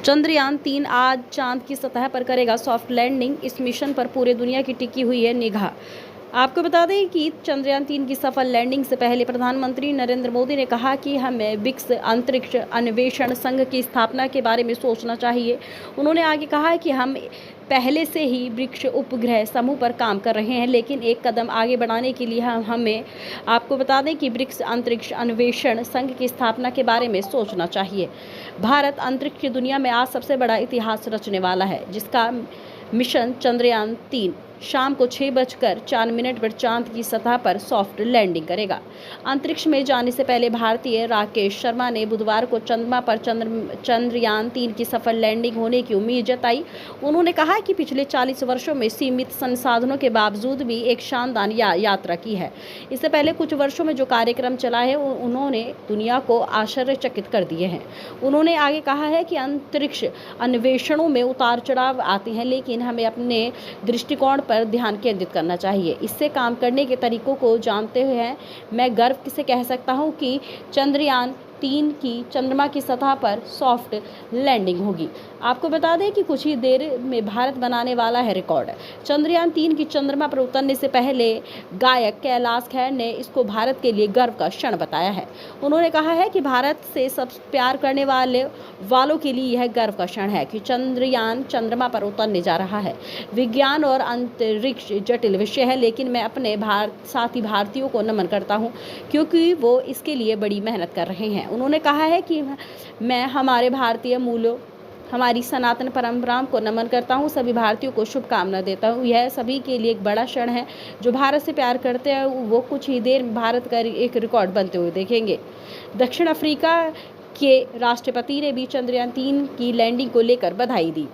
चंद्रयान-3 आज चांद की सतह पर करेगा सॉफ्ट लैंडिंग। इस मिशन पर पूरे दुनिया की टिकी हुई है निगाह। आपको बता दें कि चंद्रयान-3 की सफल लैंडिंग से पहले प्रधानमंत्री नरेंद्र मोदी ने कहा कि हमें ब्रिक्स अंतरिक्ष अन्वेषण संघ की स्थापना के बारे में सोचना चाहिए। उन्होंने आगे कहा कि हम पहले से ही ब्रिक्स उपग्रह समूह पर काम कर रहे हैं, लेकिन एक कदम आगे बढ़ाने के लिए हमें आपको बता दें कि ब्रिक्स अंतरिक्ष अन्वेषण संघ की स्थापना के बारे में सोचना चाहिए। भारत अंतरिक्ष की दुनिया में आज सबसे बड़ा इतिहास रचने वाला है, जिसका मिशन चंद्रयान-3 शाम को 6:04 पर चांद की सतह पर सॉफ्ट लैंडिंग करेगा। अंतरिक्ष में जाने से पहले भारतीय राकेश शर्मा ने बुधवार को चंद्रमा पर चंद्रयान-3 की सफल लैंडिंग होने की उम्मीद जताई। उन्होंने कहा कि पिछले 40 वर्षों में सीमित संसाधनों के बावजूद भी एक शानदार यात्रा की है। इससे पहले कुछ वर्षों में जो कार्यक्रम चला है उन्होंने दुनिया को आश्चर्यचकित कर दिए हैं। उन्होंने आगे कहा है कि अंतरिक्ष अन्वेषणों में उतार चढ़ाव आते हैं, लेकिन हमें अपने दृष्टिकोण पर ध्यान केंद्रित करना चाहिए। इससे काम करने के तरीकों को जानते हुए मैं गर्व से कह सकता हूं कि चंद्रयान-3 की चंद्रमा की सतह पर सॉफ्ट लैंडिंग होगी। आपको बता दें कि कुछ ही देर में भारत बनाने वाला है रिकॉर्ड। चंद्रयान-3 की चंद्रमा पर उतरने से पहले गायक कैलाश खेर ने इसको भारत के लिए गर्व का क्षण बताया है। उन्होंने कहा है कि भारत से सब प्यार करने वालों के लिए यह गर्व का क्षण है कि चंद्रयान चंद्रमा पर उतरने जा रहा है। विज्ञान और अंतरिक्ष जटिल विषय है, लेकिन मैं अपने साथी भारतीयों को नमन करता हूं, क्योंकि वो इसके लिए बड़ी मेहनत कर रहे हैं। उन्होंने कहा है कि मैं हमारे भारतीय मूल्यों, हमारी सनातन परंपराओं को नमन करता हूं, सभी भारतीयों को शुभकामना देता हूं। यह सभी के लिए एक बड़ा क्षण है। जो भारत से प्यार करते हैं वो कुछ ही देर में भारत का एक रिकॉर्ड बनते हुए देखेंगे। दक्षिण अफ्रीका के राष्ट्रपति ने भी चंद्रयान-3 की लैंडिंग को लेकर बधाई दी।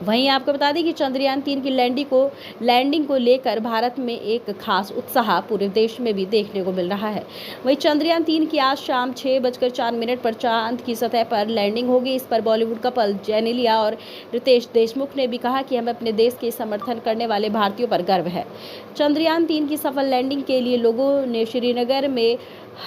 वहीं आपको बता दें कि चंद्रयान-3 की लैंडिंग को लेकर भारत में एक खास उत्साह पूरे देश में भी देखने को मिल रहा है। वहीं चंद्रयान-3 की आज शाम 6:04 पर चांद की सतह पर लैंडिंग होगी। इस पर बॉलीवुड कपल जेनेलिया और रितेश देशमुख ने भी कहा कि हमें अपने देश के समर्थन करने वाले भारतीयों पर गर्व है। चंद्रयान-3 की सफल लैंडिंग के लिए लोगों ने श्रीनगर में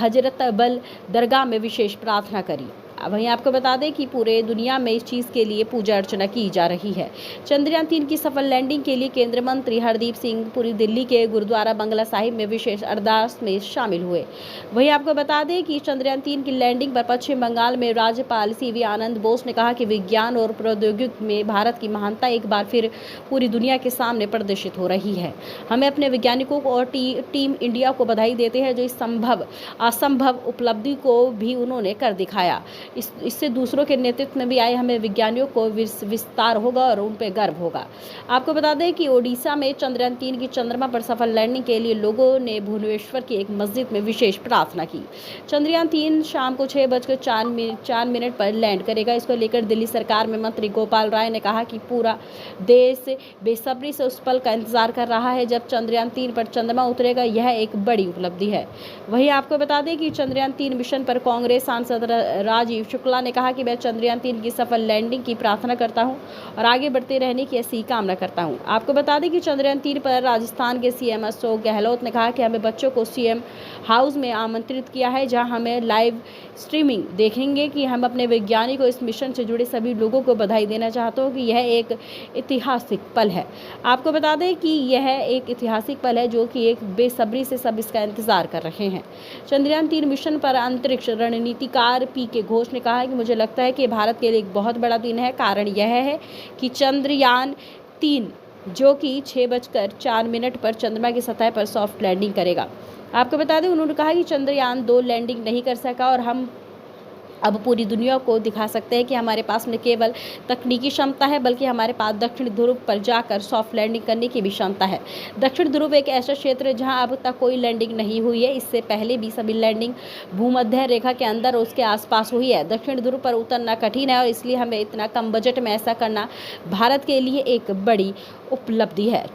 हजरत बल दरगाह में विशेष प्रार्थना करी। वहीं आपको बता दें कि पूरे दुनिया में इस चीज़ के लिए पूजा अर्चना की जा रही है। चंद्रयान-3 की सफल लैंडिंग के लिए केंद्रीय मंत्री हरदीप सिंह पुरी दिल्ली के गुरुद्वारा बंगला साहिब में विशेष अरदास में शामिल हुए। वहीं आपको बता दें कि चंद्रयान-3 की लैंडिंग पर पश्चिम बंगाल में राज्यपाल सीवी आनंद बोस ने कहा कि विज्ञान और प्रौद्योगिकी में भारत की महानता एक बार फिर पूरी दुनिया के सामने प्रदर्शित हो रही है। हमें अपने वैज्ञानिकों को और टीम इंडिया को बधाई देते हैं, जो इस असंभव उपलब्धि को भी उन्होंने कर दिखाया। इससे दूसरों के नेतृत्व में भी आए हमें विज्ञानियों को विस्तार होगा और उन पर गर्व होगा। आपको बता दें कि ओडिशा में चंद्रयान-3 की चंद्रमा पर सफल लैंडिंग के लिए लोगों ने भुवनेश्वर की एक मस्जिद में विशेष प्रार्थना की। चंद्रयान-3 शाम को 6:04 पर लैंड करेगा। इसको लेकर दिल्ली सरकार में मंत्री गोपाल राय ने कहा कि पूरा देश बेसब्री से उस पल का इंतजार कर रहा है जब चंद्रयान-3 पर चंद्रमा उतरेगा। यह एक बड़ी उपलब्धि है। वहीं आपको बता दें कि चंद्रयान-3 मिशन पर कांग्रेस सांसद राजीव शुक्ला ने कहा कि मैं चंद्रयान-3 की सफल लैंडिंग की प्रार्थना करता हूं और आगे बढ़ते रहने की ऐसी कामना करता हूं। आपको बता दें कि चंद्रयान-3 पर राजस्थान के सीएम अशोक गहलोत ने कहा कि हमें बच्चों को सीएम हाउस में आमंत्रित किया है, जहां हमें लाइव स्ट्रीमिंग देखेंगे कि हम अपने वैज्ञानिकों इस मिशन से जुड़े सभी लोगों को बधाई देना चाहता हूँ कि यह एक ऐतिहासिक पल है। आपको बता दें कि यह एक ऐतिहासिक पल है जो कि एक बेसब्री से सब इसका इंतजार कर रहे हैं। चंद्रयान-3 मिशन पर अंतरिक्ष रणनीतिकार पीके घोष ने कहा कि मुझे लगता है कि भारत के लिए एक बहुत बड़ा दिन है। कारण यह है कि चंद्रयान-3 जो कि 6:04 पर चंद्रमा की सतह पर सॉफ्ट लैंडिंग करेगा। आपको बता दें उन्होंने कहा कि चंद्रयान-2 लैंडिंग नहीं कर सका और हम अब पूरी दुनिया को दिखा सकते हैं कि हमारे पास न केवल तकनीकी क्षमता है, बल्कि हमारे पास दक्षिण ध्रुव पर जाकर सॉफ्ट लैंडिंग करने की भी क्षमता है। दक्षिण ध्रुव एक ऐसा क्षेत्र है जहां अब तक कोई लैंडिंग नहीं हुई है। इससे पहले भी सभी लैंडिंग भूमध्य रेखा के अंदर और उसके आसपास हुई है। दक्षिण ध्रुव पर उतरना कठिन है और इसलिए हमें इतना कम बजट में ऐसा करना भारत के लिए एक बड़ी उपलब्धि है।